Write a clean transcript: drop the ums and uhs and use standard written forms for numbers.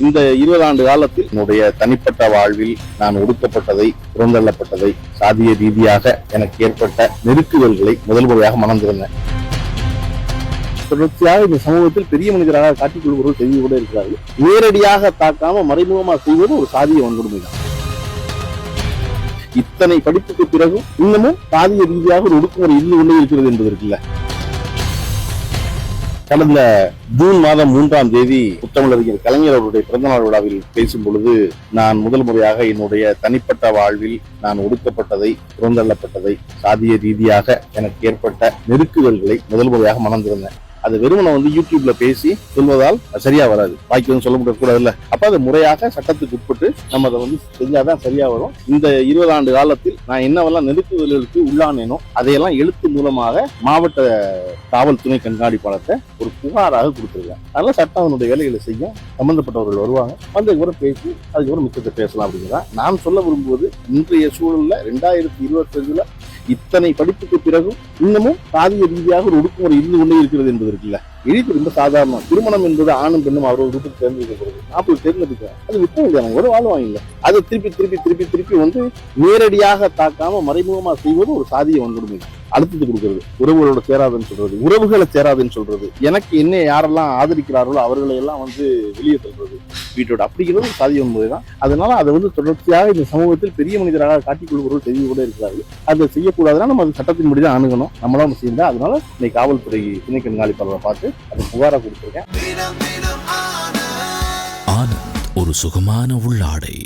இந்த 20 ஆண்டு காலத்தில் என்னுடைய தனிப்பட்ட வாழ்வில் நான் ஒடுக்கப்பட்டதை, புறந்தள்ளப்பட்டதை, சாதிய ரீதியாக எனக்கு ஏற்பட்ட நெருக்குதல்களை முதல் முறையாக மணந்திருந்தேன். தொடர்ச்சியாக இந்த சமூகத்தில் பெரிய மனிதராக காட்டிக் கொள்வர்கள் தெரிந்து கூட இருக்கிறார்கள். நேரடியாக தாக்காம மறைமுகமாக செய்வது ஒரு சாதிய வன்கொடுமைதான். இத்தனை படிப்புக்கு பிறகும் இன்னமும் சாதிய ரீதியாக ஒரு ஒடுக்குமுறை இருந்து கொண்டே இருக்கிறது என்பது இருக்குல்ல. கடந்த ஜூன் மாதம் 3ஆம் தேதி முத்தமிழறிஞர் கலைஞர் அவருடைய பிறந்தநாள் விழாவில் பேசும் பொழுது நான் முதல் முறையாக என்னுடைய தனிப்பட்ட வாழ்வில் நான் ஒடுக்கப்பட்டதை, புறந்தள்ளப்பட்டதை, சாதிய ரீதியாக எனக்கு ஏற்பட்ட நெருக்குதல்களை முதல் முறையாக மணந்திருந்தேன். அது வெறுமனை யூடியூப்ல பேசி சொல்வதால் சரியா வராது, வாய்க்கு சொல்ல முடியக்கூடாது இல்ல. அப்ப அது முறையாக சட்டத்துக்கு உட்பட்டு நம்ம அதை செஞ்சாதான் சரியா வரும். இந்த 20 ஆண்டு காலத்தில் நான் என்னவெல்லாம் நெருக்குதல்களுக்கு உள்ளானேனோ அதையெல்லாம் எழுத்து மூலமாக மாவட்ட காவல் துணை கண்காணிப்பாளர்கிட்ட ஒரு புகாராக கொடுத்துருக்கேன். அதனால சட்டம் அதனுடைய வேலைகளை செய்யும், சம்பந்தப்பட்டவர்கள் வருவாங்க, வந்ததுக்கப்புறம் பேசி அதுக்கப்புறம் மிச்சத்தை பேசலாம் அப்படிங்கிறதா நான் சொல்ல விரும்புவது. இன்றைய சூழல்ல 2025 இத்தனை படிப்புக்கு பிறகும் இன்னமும் சாதிய ரீதியாக ஒரு ஒடுக்குமுறை இருந்து கொண்டே இருக்கிறது என்பது இருக்குல்ல. எளிது ரொம்ப சாதாரணம். திருமணம் என்பது ஆணும் பெண்ணும் அவரோட வீட்டுக்கு தேர்ந்தெடுக்கப்படுது. 40 தேர்ந்தெடுக்கிறாங்க, அது விற்க முடியாது, ஒரு வாழ்வாங்க இல்லை. அதை திருப்பி நேரடியாக தாக்காம மறைமுகமா செய்வது ஒரு சாதிய வன்கொடுமை. அழுத்தத்தை கொடுக்கிறது, உறவுகளோட சேராதுன்னு சொல்றது, உறவுகளை சேராதுன்னு சொல்றது, எனக்கு என்ன யாரெல்லாம் ஆதரிக்கிறார்களோ அவர்களை எல்லாம் வெளியே தள்ளுறது வீட்டோட, அப்படிங்கிறது சாதிய வன்முறை தான். அதனால அதை தொடர்ச்சியாக இந்த சமூகத்தில் பெரிய மனிதராக காட்டிக் கொள்வர்கள் தெரிந்து கூட இருக்கிறார்கள். அதை செய்யக்கூடாதுன்னா நம்ம அது சட்டத்தின் முடிதான் அணுகணும், நம்மளாம் செய்யணும். அதனால இன்னைக்கு காவல்துறை துணை கண்காணிப்பாளரை பார்த்து அது புகாரா கொடுத்திருக்கேன். ஆனந்த், ஒரு சுகமான உள்ளாடை.